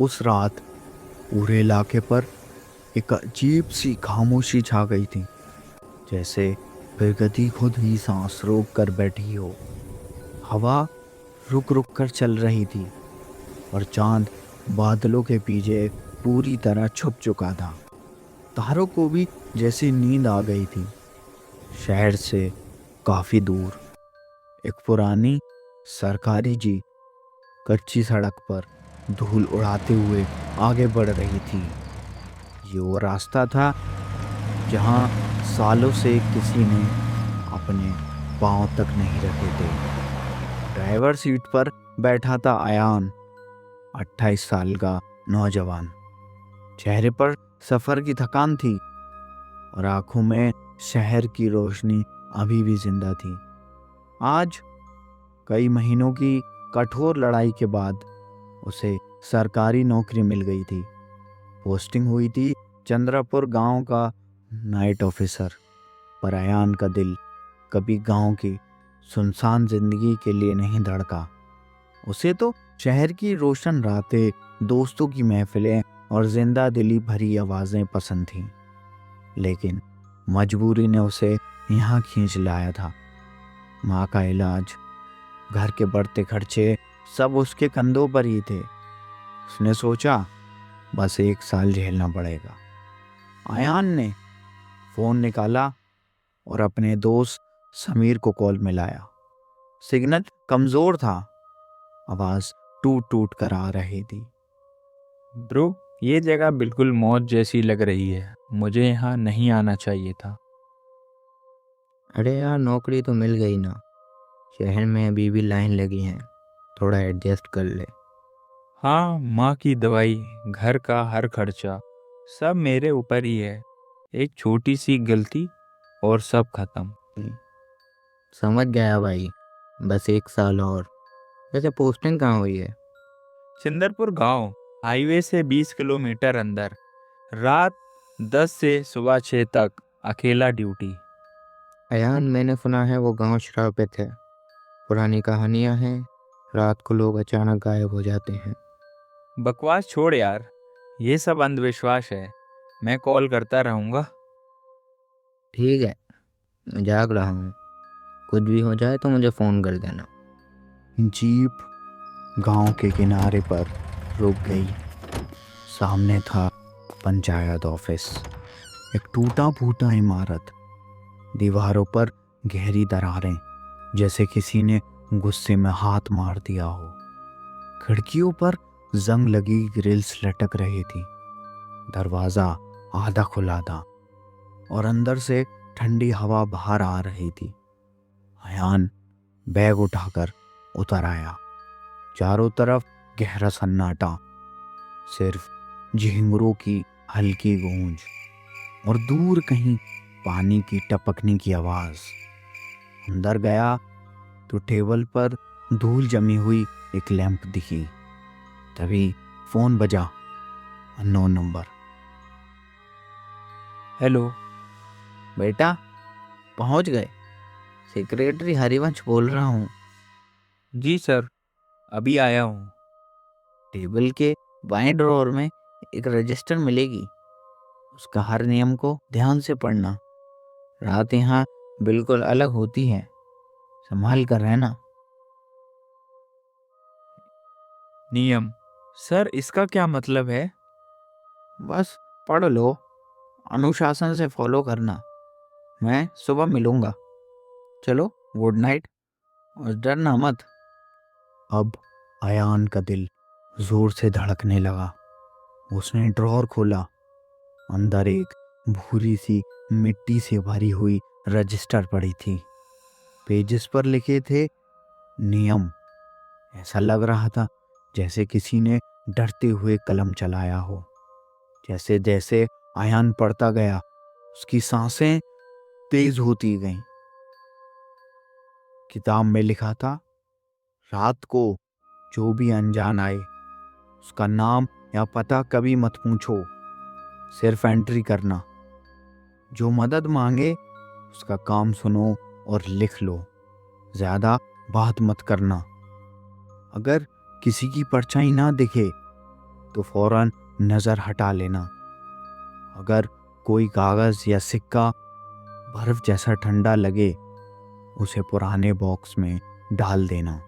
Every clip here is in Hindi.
उस रात पूरे इलाके पर एक अजीब सी खामोशी छा गई थी, जैसे प्रकृति खुद ही सांस रोक कर बैठी हो। हवा रुक रुक कर चल रही थी और चांद बादलों के पीछे पूरी तरह छुप चुका था। तारों को भी जैसी नींद आ गई थी। शहर से काफी दूर एक पुरानी सरकारी जीप कच्ची सड़क पर धूल उड़ाते हुए आगे बढ़ रही थी। ये वो रास्ता था जहाँ सालों से किसी ने अपने पांव तक नहीं रखे थे। ड्राइवर सीट पर बैठा था अयान, 28 साल का नौजवान। चेहरे पर सफर की थकान थी और आंखों में शहर की रोशनी अभी भी जिंदा थी। आज कई महीनों की कठोर लड़ाई के बाद उसे सरकारी नौकरी मिल गई थी। पोस्टिंग हुई थी चंद्रपुर गांव का नाइट ऑफिसर। पर अयान का दिल कभी गांव की सुनसान जिंदगी के लिए नहीं धड़का। उसे तो शहर की रोशन रातें, दोस्तों की महफिलें और जिंदा दिली भरी आवाजें पसंद थीं। लेकिन मजबूरी ने उसे यहाँ खींच लाया था। माँ का इलाज, घर के बढ़ते खर्चे, सब उसके कंधों पर ही थे। उसने सोचा बस 1 साल झेलना पड़ेगा। अयान ने फोन निकाला और अपने दोस्त समीर को कॉल मिलाया। सिग्नल कमजोर था, आवाज टूट टूट कर आ रही थी। ब्रो, ये जगह बिल्कुल मौत जैसी लग रही है। मुझे यहाँ नहीं आना चाहिए था। अरे यार, नौकरी तो मिल गई ना। शहर में अभी भी लाइन लगी है, थोड़ा एडजस्ट कर ले। हाँ, माँ की दवाई, घर का हर खर्चा, सब मेरे ऊपर ही है। एक छोटी सी गलती और सब खत्म। समझ गया भाई, बस 1 साल और। वैसे पोस्टिंग कहाँ हुई है? चंदरपुर गांव, हाईवे से 20 किलोमीटर अंदर। रात 10 से सुबह 6 तक अकेला ड्यूटी। अयान, मैंने सुना है वो गांव श्रापित है। पुरानी कहानियां हैं, रात को लोग अचानक गायब हो जाते हैं। बकवास छोड़ यार, ये सब अंधविश्वास है। मैं कॉल करता रहूँगा। ठीक है, मैं जाग रहा हूँ। कुछ भी हो जाए तो मुझे फ़ोन कर देना। जीप गांव के किनारे पर रुक गई। सामने था पंचायत ऑफिस, एक टूटा फूटा इमारत। दीवारों पर गहरी दरारें, जैसे किसी ने गुस्से में हाथ मार दिया हो। खिड़कियों पर जंग लगी ग्रिल्स लटक रही थी। दरवाजा आधा खुला था और अंदर से ठंडी हवा बाहर आ रही थी। अयान बैग उठाकर उतर आया। चारों तरफ गहरा सन्नाटा, सिर्फ झिंगुरों की हल्की गूंज और दूर कहीं पानी की टपकने की आवाज। अंदर गया तो टेबल पर धूल जमी हुई एक लैंप दिखी। तभी फोन बजा। Unknown number. हेलो। बेटा, पहुंच गए? सेक्रेटरी हरिवंश बोल रहा हूँ। जी सर, अभी आया हूँ। टेबल के बाएं ड्रॉअर में एक रजिस्टर मिलेगी, उसका हर नियम को ध्यान से पढ़ना। रात यहाँ बिल्कुल अलग होती है, संभाल कर रहना। नियम? सर, इसका क्या मतलब है? बस पढ़ लो, अनुशासन से फॉलो करना। मैं सुबह मिलूंगा। चलो, गुड नाइट, और डरना मत। अब अयान का दिल जोर से धड़कने लगा। उसने ड्रॉर खोला। अंदर एक भूरी सी मिट्टी से भरी हुई रजिस्टर पड़ी थी। पेजेस पर लिखे थे नियम। ऐसा लग रहा था जैसे किसी ने डरते हुए कलम चलाया हो। जैसे जैसे अयान पढ़ता गया, उसकी सांसें तेज होती गईं। किताब में लिखा था, रात को जो भी अनजान आए, उसका नाम या पता कभी मत पूछो, सिर्फ एंट्री करना। जो मदद मांगे उसका काम सुनो और लिख लो, ज्यादा बात मत करना। अगर किसी की परछाई ना दिखे तो फौरन नज़र हटा लेना। अगर कोई कागज़ या सिक्का बर्फ़ जैसा ठंडा लगे, उसे पुराने बॉक्स में डाल देना।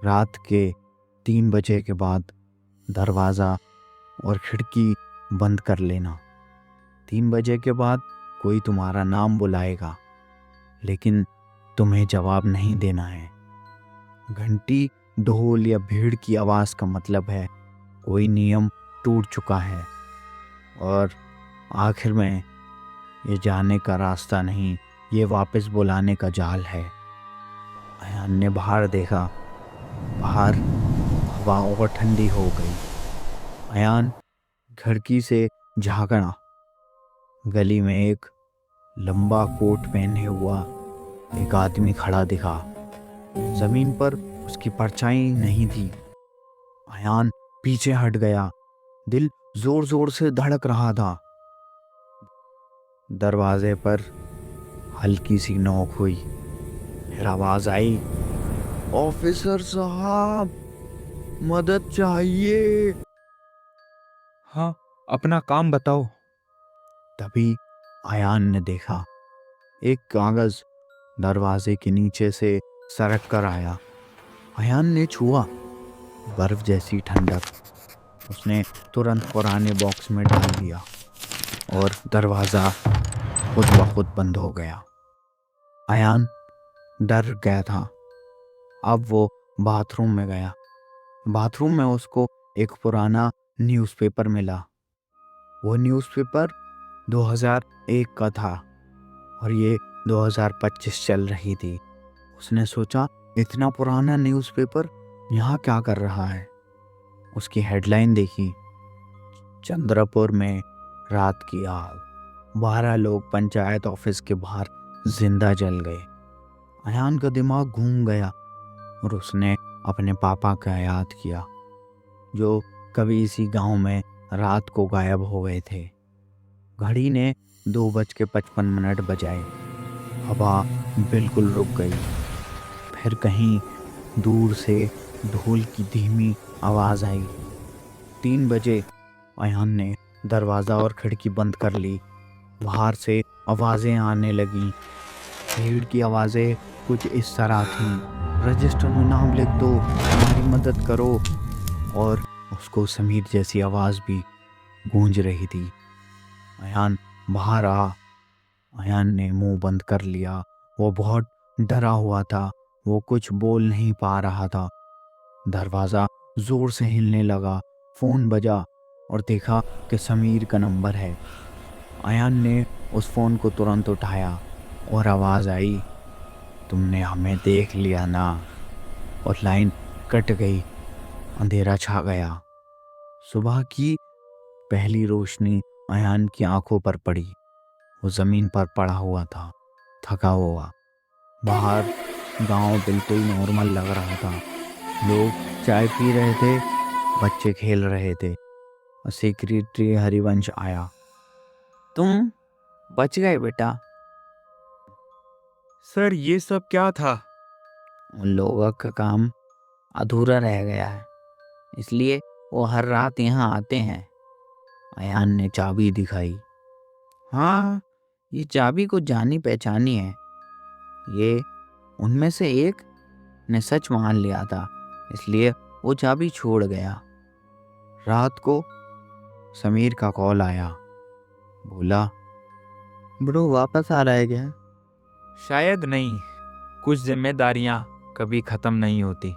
रात के 3 बजे के बाद दरवाज़ा और खिड़की बंद कर लेना। 3 बजे के बाद कोई तुम्हारा नाम बुलाएगा, लेकिन तुम्हें जवाब नहीं देना है। घंटी, ढोल या भीड़ की आवाज़ का मतलब है कोई नियम टूट चुका है। और आखिर में, ये जाने का रास्ता नहीं, ये वापस बुलाने का जाल है। अयान ने बाहर देखा। बाहर हवा और ठंडी हो गई। अयान खिड़की से झांका। गली में एक लंबा कोट पहने हुआ एक आदमी खड़ा दिखा। जमीन पर उसकी परछाई नहीं थी। अयान पीछे हट गया। दिल जोर जोर से धड़क रहा था। दरवाजे पर हल्की सी नोक हुई। फिर आवाज आई, ऑफिसर साहब, मदद चाहिए। हाँ, अपना काम बताओ। तभी अयान ने देखा, एक कागज दरवाजे के नीचे से सरक कर आया। अयान ने छुआ, बर्फ जैसी ठंडक। उसने तुरंत पुराने बॉक्स में डाल दिया और दरवाज़ा खुद ब खुद बंद हो गया। अयान डर गया था। अब वो बाथरूम में गया। बाथरूम में उसको एक पुराना न्यूज़पेपर मिला। वो न्यूज़पेपर 2001 का था और ये 2025 चल रही थी। उसने सोचा, इतना पुराना न्यूज़पेपर यहाँ क्या कर रहा है। उसकी हेडलाइन देखी, चंद्रपुर में रात की आग, 12 लोग पंचायत ऑफिस के बाहर जिंदा जल गए। अयान का दिमाग घूम गया और उसने अपने पापा का याद किया, जो कभी इसी गांव में रात को गायब हो गए थे। घड़ी ने 2:55 बजाए। हवा बिल्कुल रुक गई। फिर कहीं दूर से ढोल की धीमी आवाज़ आई। 3 बजे। अयान ने दरवाज़ा और खिड़की बंद कर ली। बाहर से आवाज़ें आने लगीं। भीड़ की आवाज़ें कुछ इस तरह थीं, रजिस्टर में नाम लिख दो, हमारी मदद करो। और उसको समीर जैसी आवाज़ भी गूंज रही थी। अयान बाहर आ। अयान ने मुंह बंद कर लिया। वो बहुत डरा हुआ था। वो कुछ बोल नहीं पा रहा था। दरवाज़ा जोर से हिलने लगा। फ़ोन बजा और देखा कि समीर का नंबर है। अयान ने उस फ़ोन को तुरंत उठाया और आवाज़ आई, तुमने हमें देख लिया ना। और लाइन कट गई। अंधेरा छा गया। सुबह की पहली रोशनी अयान की आंखों पर पड़ी। वो ज़मीन पर पड़ा हुआ था, थका हुआ। बाहर गांव बिल्कुल नॉर्मल लग रहा था। लोग चाय पी रहे थे, बच्चे खेल रहे थे। और सेक्रेटरी हरिवंश आया। तुम बच गए बेटा। सर, ये सब क्या था? उन लोगों का काम अधूरा रह गया है, इसलिए वो हर रात यहाँ आते हैं। अयान ने चाबी दिखाई। हाँ, ये चाबी को जानी पहचानी है। ये उनमें से एक ने सच मान लिया था, इसलिए वो चाबी छोड़ गया। रात को समीर का कॉल आया। बोला, ब्रो वापस आ रहा है क्या? शायद नहीं। कुछ जिम्मेदारियां कभी खत्म नहीं होती।